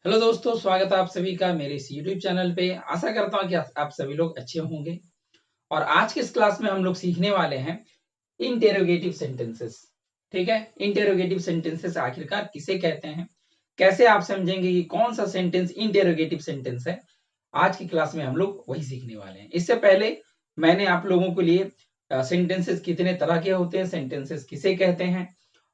Hello दोस्तों, स्वागत है आप सभी का मेरे इस यूट्यूब चैनल पे। आशा करता हूँ कि आप सभी लोग अच्छे होंगे। और आज के इस क्लास में हम लोग सीखने वाले हैं इंटेरोगेटिव सेंटेंसेस। ठीक है, इंटेरोगेटिव सेंटेंसेस आखिरकार किसे कहते हैं, कैसे आप समझेंगे कि कौन सा सेंटेंस इंटेरोगेटिव सेंटेंस है। आज की क्लास में हम लोग वही सीखने वाले हैं। इससे पहले मैंने आप लोगों के लिए सेंटेंसेस कितने तरह के होते हैं, सेंटेंसेस किसे कहते हैं,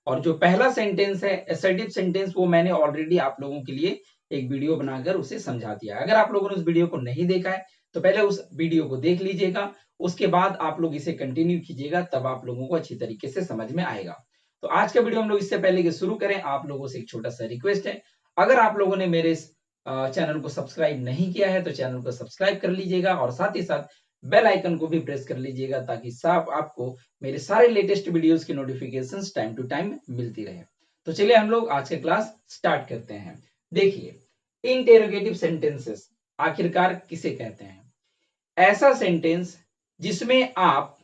और जो पहला सेंटेंस है असर्टिव सेंटेंस, वो मैंने ऑलरेडी आप लोगों के लिए एक वीडियो बनाकर उसे समझा दिया। अगर आप लोगों ने उस वीडियो को नहीं देखा है तो पहले उस वीडियो को देख लीजिएगा, उसके बाद आप लोग इसे कंटिन्यू कीजिएगा, तब आप लोगों को अच्छी तरीके से समझ में आएगा। तो आज का वीडियो हम लोग इससे पहले कि शुरू करें, आप लोगों से एक छोटा सा रिक्वेस्ट है। अगर आप लोगों ने मेरे इस चैनल को सब्सक्राइब नहीं किया है तो चैनल को सब्सक्राइब कर लीजिएगा और साथ ही साथ बेल आइकन को भी प्रेस कर लीजिएगा, ताकि साफ आपको मेरे सारे लेटेस्ट वीडियोस की नोटिफिकेशंस टाइम टू टाइम मिलती रहे। तो चलिए हम लोग आज का क्लास स्टार्ट करते हैं। देखिए, इंटेरोगेटिव सेंटेंसेस आखिरकार किसे कहते हैं? ऐसा सेंटेंस जिसमें आप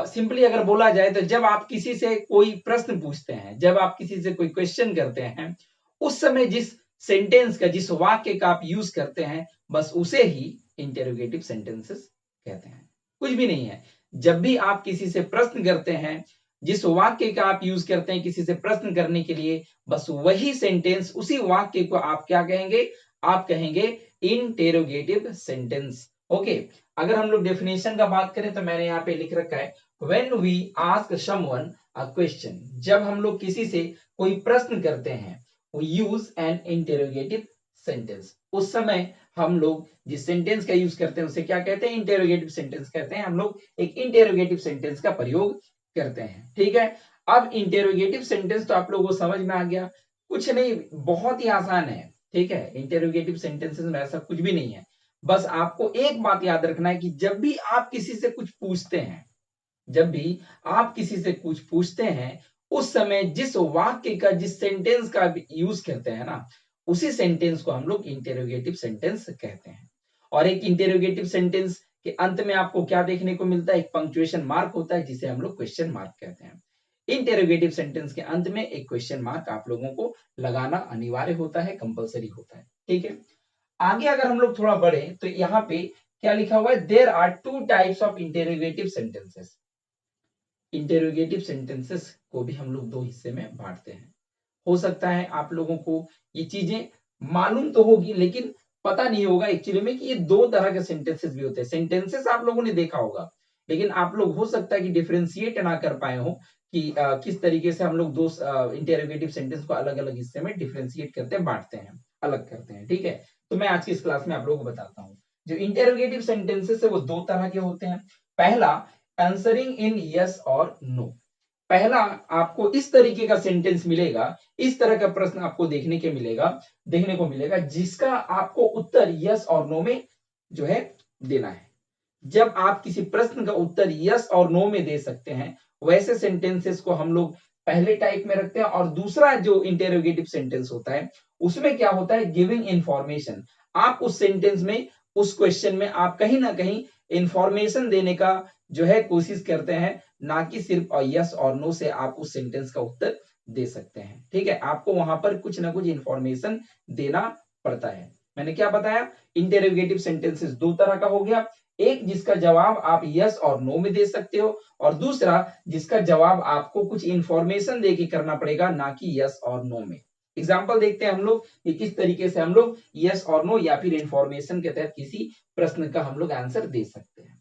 सिंपली अगर बोला जाए तो जब आप किसी से कोई प्रश्न पूछते हैं, जब आप किसी से कोई क्वेश्चन करते हैं, उस समय जिस सेंटेंस का, जिस वाक्य का आप यूज करते हैं, बस उसे ही इंटेरोगेटिव सेंटेंसेस कहते हैं। कुछ भी नहीं है। जब भी आप किसी से प्रश्न करते हैं, जिस वाक्य का आप यूज करते हैं किसी से प्रश्न करने के लिए, बस वही सेंटेंस, उसी वाक्य को आप क्या कहेंगे? आप कहेंगे इंटेरोगेटिव सेंटेंस। ओके, अगर हम लोग डेफिनेशन का बात करें तो मैंने यहाँ पे लिख रखा है, when we ask someone a question, जब हम लोग किसी से कोई प्रश्न करते हैं, we use an interrogative sentence. उस समय हम लोग जिस सेंटेंस का यूज करते हैं उसे क्या कहते हैं? इंटेरोगेटिव सेंटेंस कहते हैं। हम लोग एक इंटेरोगेटिव सेंटेंस का प्रयोग करते हैं। ठीक है, अब इंटेरोगेटिव सेंटेंस तो आप लोगों को समझ में आ गया। कुछ नहीं, बहुत ही आसान है। ठीक है, इंटेरोगेटिव सेंटेंसेस में ऐसा कुछ भी नहीं है। बस आपको एक बात याद रखना है कि जब भी आप किसी से कुछ पूछते हैं, जब भी आप किसी से कुछ पूछते हैं, उस समय जिस वाक्य का, जिस सेंटेंस का यूज करते हैं ना, उसी सेंटेंस को हम लोग इंटेरोगेटिव सेंटेंस कहते हैं। और एक इंटेरोगेटिव सेंटेंस के अंत में आपको क्या देखने को मिलता है? एक पंक्चुएशन मार्क होता है, जिसे हम लोग क्वेश्चन मार्क कहते हैं। इंटेरोगेटिव सेंटेंस के अंत में एक क्वेश्चन मार्क आप लोगों को लगाना अनिवार्य होता है, कंपलसरी होता है। ठीक है, आगे अगर हम लोग थोड़ा बढ़े तो यहाँ पे क्या लिखा हुआ है? There are two types of interrogative sentences. Interrogative sentences को भी हम लोग दो हिस्से में बांटते हैं। हो सकता है आप लोगों को ये चीजें मालूम तो होगी, लेकिन पता नहीं होगा एक्चुअली में कि ये दो तरह के सेंटेंसेस भी होते हैं। सेंटेंसेस आप लोगों ने देखा होगा, लेकिन आप लोग हो सकता है कि डिफरेंशिएट ना कर पाए हो कि किस तरीके से हम लोग दो इंटेरोगेटिव सेंटेंस को अलग अलग हिस्से में डिफरेंशिएट करते हैं, बांटते हैं, अलग करते हैं। ठीक है, तो मैं आज की इस क्लास में आप लोगों को बताता हूँ। जो इंटेरोगेटिव सेंटेंसेस है वो दो तरह के होते हैं। पहला, आंसरिंग इन यस और नो। पहला, आपको इस तरीके का सेंटेंस मिलेगा, इस तरह का प्रश्न आपको देखने को मिलेगा जिसका आपको उत्तर यस और नो में जो है देना है। जब आप किसी प्रश्न का उत्तर यस और नो में दे सकते हैं, वैसे सेंटेंसेस को हम लोग पहले टाइप में रखते हैं। और दूसरा जो इंटेरोगेटिव सेंटेंस होता है, उसमें क्या होता है? Giving information. आप उस सेंटेंस में, उस क्वेश्चन में आप कहीं ना कहीं इंफॉर्मेशन देने का जो है कोशिश करते हैं, ना कि सिर्फ यस और नो से आप उस सेंटेंस का उत्तर दे सकते हैं। ठीक है, आपको वहां पर कुछ ना कुछ इंफॉर्मेशन देना पड़ता है। मैंने क्या बताया? इंटेरोगेटिव सेंटेंसेस दो तरह का हो गया। एक जिसका जवाब आप यस और नो में दे सकते हो, और दूसरा जिसका जवाब आपको कुछ इंफॉर्मेशन देके करना पड़ेगा, ना कि यस और नो में। एग्जाम्पल देखते हैं हम लोग कि किस तरीके से हम लोग यस और नो या फिर इंफॉर्मेशन के तहत किसी प्रश्न का हम लोग आंसर दे सकते हैं।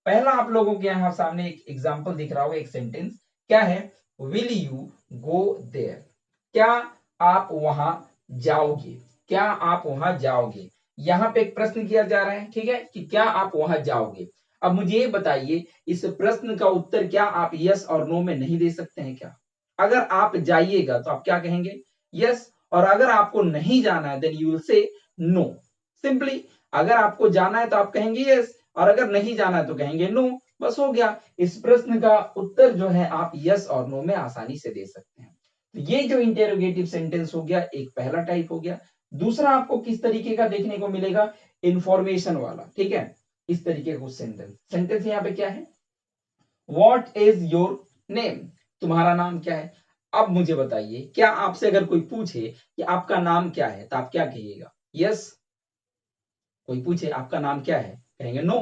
पहला आप लोगों के यहाँ सामने एक एग्जाम्पल दिख रहा होगा, एक सेंटेंस। क्या है? Will you go there? क्या आप वहां जाओगे? क्या आप वहां जाओगे? यहाँ पे एक प्रश्न किया जा रहा है, ठीक है, कि क्या आप वहां जाओगे? अब मुझे ये बताइए, इस प्रश्न का उत्तर क्या आप यस और नो में नहीं दे सकते हैं क्या? अगर आप जाइएगा तो आप क्या कहेंगे? यस। और अगर आपको नहीं जाना है, then you will say no. Simply, अगर आपको जाना है तो आप कहेंगे यस, और अगर नहीं जाना है तो कहेंगे नो। बस हो गया। इस प्रश्न का उत्तर जो है आप यस और नो में आसानी से दे सकते हैं। तो ये जो इंटेरोगेटिव सेंटेंस हो गया, एक पहला टाइप हो गया। दूसरा आपको किस तरीके का देखने को मिलेगा? इंफॉर्मेशन वाला। ठीक है, इस तरीके का सेंटेंस यहाँ पे क्या है? What is your name? तुम्हारा नाम क्या है? अब मुझे बताइए, क्या आपसे अगर कोई पूछे कि आपका नाम क्या है तो आप क्या कहिएगा? यस। कोई पूछे आपका नाम क्या है, कहेंगे नो?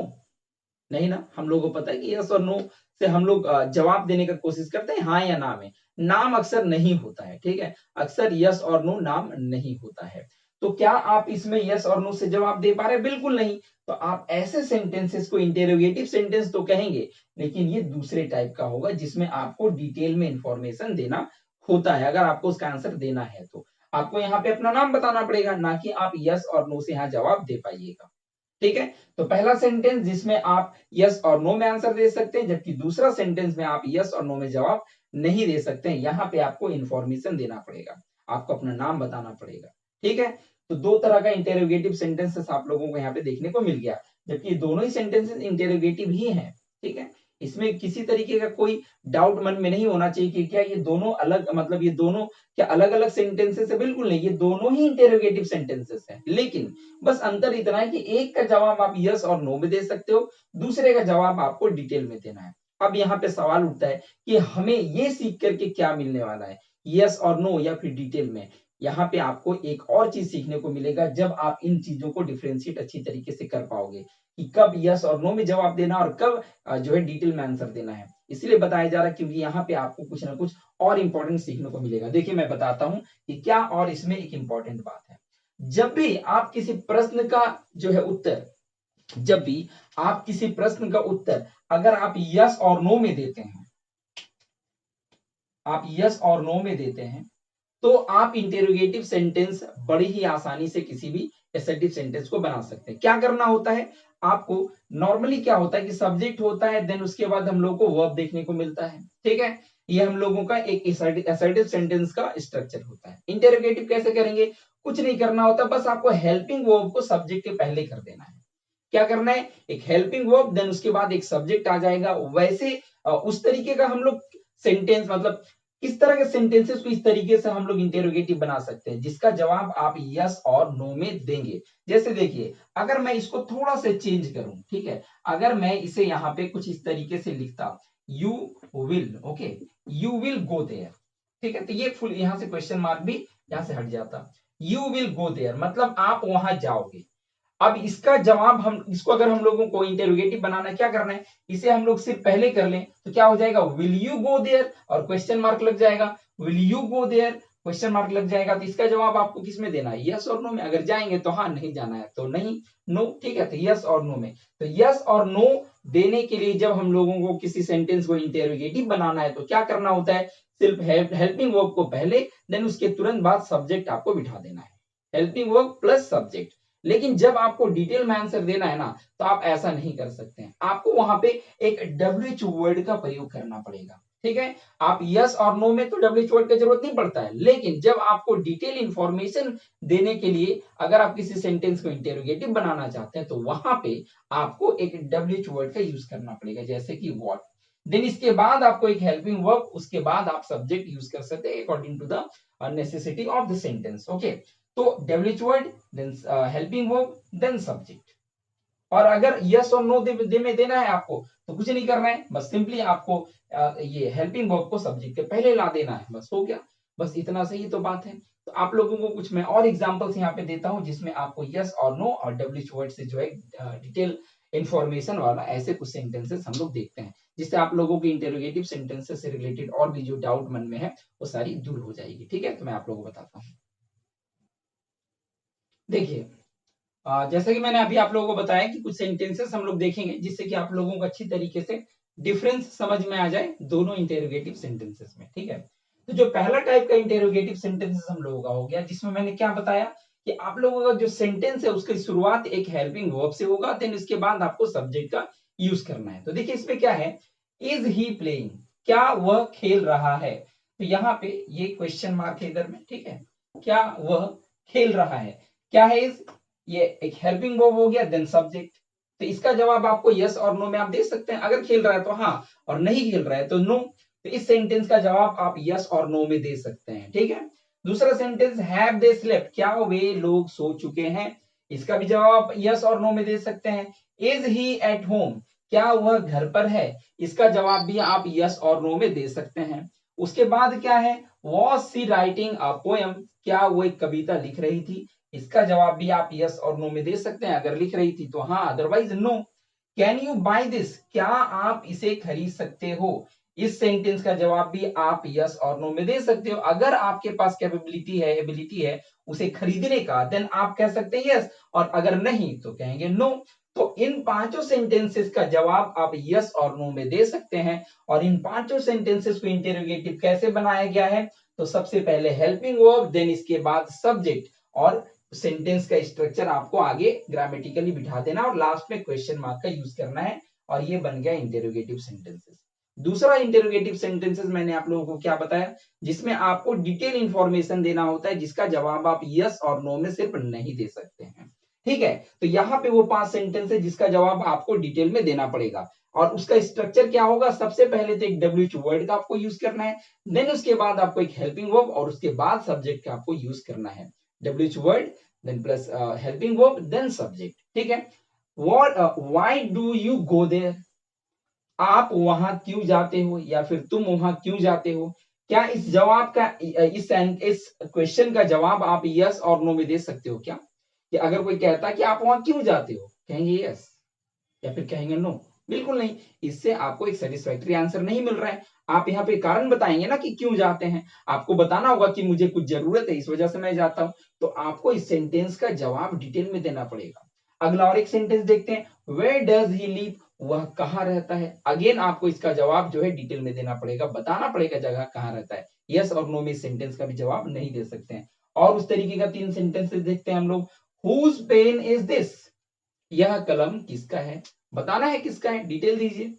नहीं ना, हम लोगों को पता है कि यस और नो से हम लोग जवाब देने का कोशिश करते हैं हाँ या ना में। नाम अक्सर नहीं होता है, ठीक है, अक्सर यस और नो नाम नहीं होता है। तो क्या आप इसमें यस और नो से जवाब दे पा रहे हैं? बिल्कुल नहीं। तो आप ऐसे सेंटेंसेस को इंटेरोगेटिव सेंटेंस तो कहेंगे, लेकिन ये दूसरे टाइप का होगा जिसमें आपको डिटेल में इंफॉर्मेशन देना होता है। अगर आपको उसका आंसर देना है तो आपको यहाँ पे अपना नाम बताना पड़ेगा, ना कि आप यस और नो से यहाँ जवाब दे पाइएगा। ठीक है, तो पहला सेंटेंस जिसमें आप यस और नो में आंसर दे सकते हैं, जबकि दूसरा सेंटेंस में आप यस और नो में जवाब नहीं दे सकते हैं। यहाँ पे आपको इंफॉर्मेशन देना पड़ेगा, आपको अपना नाम बताना पड़ेगा। ठीक है, तो दो तरह का इंटेरोगेटिव सेंटेंसेस आप लोगों को यहाँ पे देखने को मिल गया, जबकि दोनों ही सेंटेंसेस इंटेरोगेटिव ही हैं। ठीक है, इसमें किसी तरीके का कोई डाउट मन में नहीं होना चाहिए कि क्या ये दोनों अलग, मतलब ये दोनों क्या अलग अलग सेंटेंसेस है? बिल्कुल नहीं, ये दोनों ही इंटेरोगेटिव सेंटेंसेस हैं, लेकिन बस अंतर इतना है कि एक का जवाब आप यस और नो में दे सकते हो, दूसरे का जवाब आपको डिटेल में देना है। अब यहाँ पे सवाल उठता है कि हमें ये सीख करके क्या मिलने वाला है, यस और नो या फिर डिटेल में? यहाँ पे आपको एक और चीज सीखने को मिलेगा जब आप इन चीजों को डिफरेंशिएट अच्छी तरीके से कर पाओगे कि कब यस और नो में जवाब देना और कब जो है डिटेल में आंसर देना है। इसलिए बताया जा रहा है क्योंकि यहाँ पे आपको कुछ ना कुछ और इंपॉर्टेंट सीखने को मिलेगा। देखिए मैं बताता हूँ कि क्या और इसमें एक इंपॉर्टेंट बात है। जब भी आप किसी प्रश्न का जो है उत्तर, जब भी आप किसी प्रश्न का उत्तर अगर आप यस और नो में देते हैं, आप यस और नो में देते हैं, तो आप इंटेरोगेटिव सेंटेंस बड़ी ही आसानी से किसी भी एसर्टिव सेंटेंस को बना सकते हैं। क्या करना होता है आपको? नॉर्मली क्या होता है कि सब्जेक्ट होता है, देन उसके बाद हम लोग को वर्ब देखने को मिलता है। ठीक है, ये हम लोगों का एक एसर्टिव सेंटेंस का स्ट्रक्चर होता है। इंटेरोगेटिव कैसे करेंगे? कुछ नहीं करना होता, बस आपको हेल्पिंग वर्ब को सब्जेक्ट के पहले कर देना है। क्या करना है? एक हेल्पिंग वर्ब, देन उसके बाद एक सब्जेक्ट आ जाएगा। वैसे उस तरीके का हम लोग सेंटेंस, मतलब किस तरह के सेंटेंसेस को इस तरीके से हम लोग इंटेरोगेटिव बना सकते हैं जिसका जवाब आप यस और नो में देंगे। जैसे देखिए, अगर मैं इसको थोड़ा सा चेंज करूं, ठीक है, अगर मैं इसे यहाँ पे कुछ इस तरीके से लिखता, you will, okay, you will go there. ठीक है, तो ये फुल यहां से क्वेश्चन मार्क भी यहां से हट जाता। यू विल गो देयर मतलब आप वहां जाओगे। अब इसका जवाब, हम इसको अगर हम लोगों को इंटेरोगेटिव बनाना है, क्या करना है? इसे हम लोग सिर्फ पहले कर लें तो क्या हो जाएगा? विल यू गो देयर, और क्वेश्चन मार्क लग जाएगा। Will you go there, question mark लग जाएगा। तो इसका जवाब आपको किस में देना है? यस और नो में। अगर जाएंगे तो हाँ, नहीं जाना है तो नहीं, नो। ठीक है, तो यस और नो में। तो यस और नो देने के लिए जब हम लोगों को किसी सेंटेंस को इंटेरोगेटिव बनाना है तो क्या करना होता है? सिर्फ हेल्पिंग वर्ब को पहले, देन उसके तुरंत बाद सब्जेक्ट आपको बिठा देना है। Helping verb plus subject. लेकिन जब आपको डिटेल में आंसर देना है ना, तो आप ऐसा नहीं कर सकते हैं। आपको वहां पे एक डब्ल्यूएच वर्ड का प्रयोग करना पड़ेगा। ठीक है, आप यस और नो में तो डब्ल्यूएच वर्ड की जरूरत नहीं पड़ता है, लेकिन जब आपको डिटेल इंफॉर्मेशन देने के लिए अगर आप किसी सेंटेंस को इंटेरोगेटिव बनाना चाहते हैं तो वहां पे आपको एक डब्ल्यूएच वर्ड का यूज करना पड़ेगा, जैसे कि व्हाट। देन इसके बाद आपको एक हेल्पिंग वर्ब, उसके बाद आप सब्जेक्ट यूज कर सकते हैं according to the necessity of the sentence. Okay, तो WH word, then helping verb, then subject. और अगर यस और नो दे में देना है आपको तो कुछ नहीं करना है, बस सिंपली आपको ये हेल्पिंग वर्ब को सब्जेक्ट के पहले ला देना है, बस हो गया। बस इतना सही तो बात है। तो आप लोगों को कुछ मैं और एग्जांपल्स यहाँ पे देता हूं जिसमें आपको यस और नो और डब्ल्यूएच वर्ड से जो है डिटेल इंफॉर्मेशन वाला ऐसे कुछ सेंटेंसेस हम लोग देखते हैं, जिससे आप लोगों के इंटेरोगेटिव सेंटेंसेस से रिलेटेड और भी जो डाउट मन में है वो सारी दूर हो जाएगी। ठीक है, तो मैं आप लोगों को बताता हूँ। देखिए, जैसे कि मैंने अभी आप लोगों को बताया कि कुछ सेंटेंसेस हम लोग देखेंगे जिससे कि आप लोगों को अच्छी तरीके से डिफरेंस समझ में आ जाए दोनों इंटेरोगेटिव सेंटेंसेस में। ठीक है, तो जो पहला टाइप का इंटेरोगेटिव सेंटेंसेस हम लोगों का हो गया, जिसमें मैंने क्या बताया कि आप लोगों का जो सेंटेंस है उसकी शुरुआत एक हेल्पिंग वर्ब से होगा, देन इसके बाद आपको सब्जेक्ट का यूज करना है। तो देखिए इसमें क्या है, इज ही प्लेइंग, क्या वह खेल रहा है? तो यहाँ पे ये क्वेश्चन मार्क है इधर में। ठीक है, क्या वह खेल रहा है, क्या है इज, ये एक हेल्पिंग वर्ब हो गया, देन सब्जेक्ट। तो इसका जवाब आपको यस और नो में आप दे सकते हैं। अगर खेल रहा है तो हाँ, और नहीं खेल रहा है तो नो। तो इस सेंटेंस का जवाब आप यस और नो में दे सकते हैं। ठीक है, दूसरा सेंटेंस, हैव दे स्लेप्ट, क्या वे लोग सो चुके हैं? इसका भी जवाब आप यस और नो में दे सकते हैं। इज ही एट होम, क्या वह घर पर है? इसका जवाब भी आप यस और नो में दे सकते हैं। उसके बाद क्या है, was she writing a poem, क्या वो एक कविता लिख रही थी? इसका जवाब भी आप यस और नो में दे सकते हैं। अगर लिख रही थी तो हाँ, otherwise no. Can you by this, क्या आप इसे खरीद सकते हो? इस सेंटेंस का जवाब भी आप यस और नो में दे सकते हो। अगर आपके पास कैपेबिलिटी है, एबिलिटी है उसे खरीदने का, देन आप कह सकते हैं यस, और अगर नहीं तो कहेंगे नो। तो इन पांचों सेंटेंसेस का जवाब आप यस और नो में दे सकते हैं। और इन पांचों सेंटेंसेस को इंटेरोगेटिव कैसे बनाया गया है? तो सबसे पहले हेल्पिंग वर्ब, देन इसके बाद सब्जेक्ट, और सेंटेंस का स्ट्रक्चर आपको आगे ग्रामेटिकली बिठा देना और लास्ट में क्वेश्चन मार्क का यूज करना है, और ये बन गया इंटेरोगेटिव सेंटेंसेस। दूसरा इंटेरोगेटिव सेंटेंसेस मैंने आप लोगों को क्या बताया, जिसमें आपको डिटेल इंफॉर्मेशन देना होता है, जिसका जवाब आप यस और नो में सिर्फ नहीं दे सकते हैं। ठीक है, तो यहाँ पे वो 5 सेंटेंस है जिसका जवाब आपको डिटेल में देना पड़ेगा। और उसका स्ट्रक्चर क्या होगा, सबसे पहले तो एक डब्ल्यूएच वर्ड का आपको यूज करना है, देन उसके बाद आपको एक हेल्पिंग वर्ब, और उसके बाद सब्जेक्ट का आपको यूज करना है। WH word, then plus helping verb, then subject. ठीक है, what, why do you go there, आप वहां क्यों जाते हो, या फिर तुम वहां क्यों जाते हो? क्या इस जवाब का, इस क्वेश्चन का जवाब आप यस और नो में दे सकते हो क्या? कि अगर कोई कहता है कि आप वहां क्यों जाते हो, कहेंगे यस या फिर कहेंगे नो? बिल्कुल नहीं। इससे आपको एक सेटिस्फैक्टरी आंसर नहीं मिल रहा है। आप यहाँ पे कारण बताएंगे ना कि क्यों जाते हैं। आपको बताना होगा कि मुझे कुछ जरूरत है, इस वजह से मैं जाता हूं। तो आपको इस सेंटेंस का जवाब डिटेल में देना पड़ेगा। अगला और एक सेंटेंस देखते हैं, वेयर डज ही लिव, वह कहाँ रहता है? अगेन आपको इसका जवाब जो है डिटेल में देना पड़ेगा, बताना पड़ेगा जगह कहाँ रहता है। यस और नो में इस सेंटेंस का भी जवाब नहीं दे सकते हैं। और उस तरीके का 3 सेंटेंसेस देखते हैं हम लोग। हुज पेन इज दिस, यह कलम किसका है? बताना है किसका है, डिटेल दीजिए।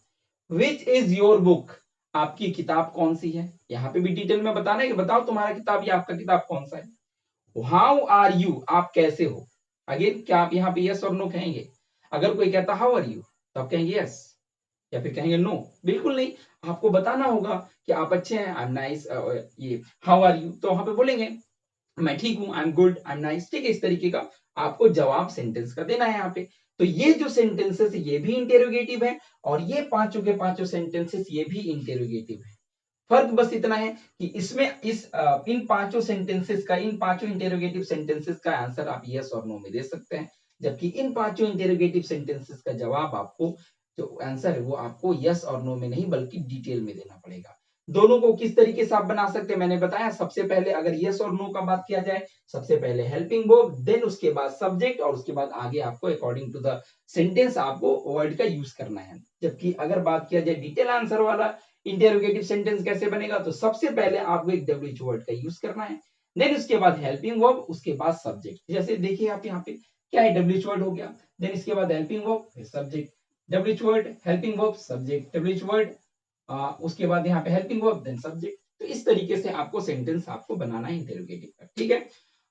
विच इज योर बुक, आपकी किताब कौन सी है? यहाँ पे भी डिटेल में बताना है कि बताओ तुम्हारा किताब या आपका किताब कौन सा है। हाउ आर यू, आप कैसे हो? अगेन क्या आप यहाँ पे यस और नो कहेंगे? अगर कोई कहता हाउ आर यू तो आप कहेंगे यस या फिर कहेंगे नो? बिल्कुल नहीं। आपको बताना होगा कि आप अच्छे हैं, आई एम नाइस, ये हाउ आर यू, तो वहां पे बोलेंगे मैं ठीक हूं, I am good, I am nice. ठीक है, इस तरीके का आपको जवाब सेंटेंस का देना है यहाँ पे। तो ये जो सेंटेंसेस ये भी इंटेरोगेटिव है, और ये पांचों के पांचों सेंटेंसेस ये भी इंटेरोगेटिव है। फर्क बस इतना है कि इसमें इन पांचों सेंटेंसेस का, इन पांचों इंटेरोगेटिव सेंटेंसेस का आंसर आप यस और नो में दे सकते हैं, जबकि इन पांचों इंटेरोगेटिव सेंटेंसेस का जवाब आपको, जो आंसर है वो आपको यस और नो में नहीं बल्कि डिटेल में देना पड़ेगा। दोनों को किस तरीके से आप बना सकते हैं मैंने बताया। सबसे पहले अगर यस और नो का बात किया जाए, सबसे पहले हेल्पिंग वर्ब, देन उसके बाद सब्जेक्ट, और उसके बाद आगे आपको अकॉर्डिंग टू द सेंटेंस आपको वर्ड का यूज करना है। जबकि अगर बात किया जाए डिटेल आंसर वाला इंटेरोगेटिव सेंटेंस कैसे बनेगा, तो सबसे पहले आपको एक डब्ल्यूएच वर्ड का यूज करना है, देन उसके बाद हेल्पिंग वर्ब, उसके बाद सब्जेक्ट। जैसे देखिए आप यहाँ पे क्या है, डब्ल्यूएच वर्ड हो गया, देन इसके बाद helping verb, subject, WH word, helping verb, subject, WH word, उसके बाद यहाँ पे हेल्पिंग वर्ब, देन सब्जेक्ट। तो इस तरीके से आपको सेंटेंस आपको बनाना है इंटेरोगेटिव का। ठीक है,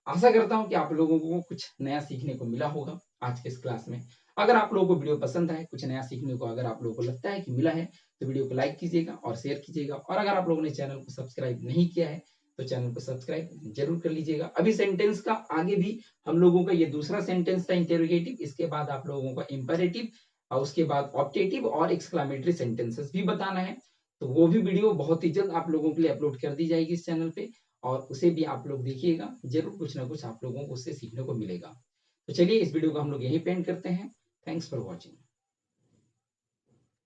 आशा करता हूं कि आप लोगों को कुछ नया सीखने को मिला होगा आज के इस क्लास में। अगर आप लोगों को वीडियो पसंद आए, कुछ नया सीखने को अगर आप लोगों को लगता है कि मिला है, तो वीडियो को लाइक कीजिएगा और शेयर कीजिएगा। और अगर आप लोगों ने चैनल को सब्सक्राइब नहीं किया है तो चैनल को सब्सक्राइब जरूर कर लीजिएगा। अभी सेंटेंस का आगे भी हम लोगों का ये दूसरा सेंटेंस था इंटेरोगेटिव, इसके बाद आप लोगों का इंपेरेटिव, और उसके बाद ऑप्टेटिव और एक्सक्लेमेटरी सेंटेंसेस भी बताना है। तो वो भी वीडियो बहुत ही जल्द आप लोगों के लिए अपलोड कर दी जाएगी इस चैनल पे, और उसे भी आप लोग देखिएगा, जरूर कुछ ना कुछ आप लोगों को उससे सीखने को मिलेगा। तो चलिए इस वीडियो को हम लोग यहीं पेंड करते हैं। Thanks for watching.